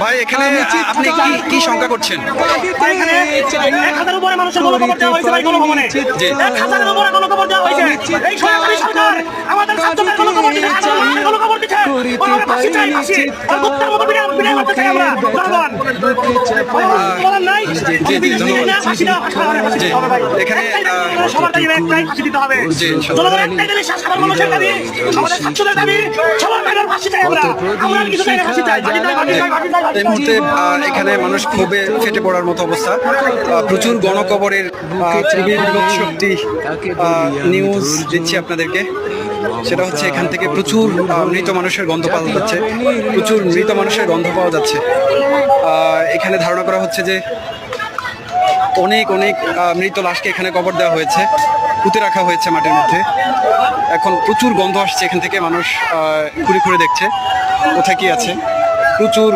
ভাই এখানে আপনি কি শঙ্কা করছেন? এখানে 1000 উপরে মানুষের গণকবর দেওয়া হয়েছে ভাই গণভবনে। 1000 উপরে গণকবর দেওয়া হয়েছে। এই সরকারি সরকার আমাদের ছাত্রদের গণকবর দিচ্ছে, আমাদের গণকবর দিচ্ছে। আমরা ফাঁসি চাই, ফাঁসি। আর কুত্তার মতো বিনা করতে চাই আমরা জনগণ। বলার নাই। ফাঁসি দাও, ফাঁসি হবে ভাই। এখানে সবার দাবি একটাই, ফাঁসি দিতে হবে। জনগণের একটাই দাবি, সাধারণ মানুষের দাবি, আমাদের ছাত্রদের দাবি, সবার দাবি ফাঁসি চাই আমরা। আমরা কিছু চাই না, ফাঁসি চাই, ফাঁসি চাই, ফাঁসি চাই, ফাঁসি চাই। এই মুহূর্তে এখানে মানুষ ক্ষোভে ফেটে পড়ার মতো অবস্থা। প্রচুর গণকবরের খুবই বিভৎস একটি নিউজ দিচ্ছি আপনাদেরকে। সেটা হচ্ছে এখান থেকে প্রচুর মৃত মানুষের গন্ধ পাওয়া যাচ্ছে, প্রচুর মৃত মানুষের গন্ধ পাওয়া যাচ্ছে। এখানে ধারণা করা হচ্ছে যে অনেক অনেক মৃত লাশকে এখানে কবর দেওয়া হয়েছে, পুঁতে রাখা হয়েছে মাটির মধ্যে। এখন প্রচুর গন্ধ আসছে এখান থেকে, মানুষ ঘুরে ঘুরে দেখছে কোথায় কি আছে। প্রচুর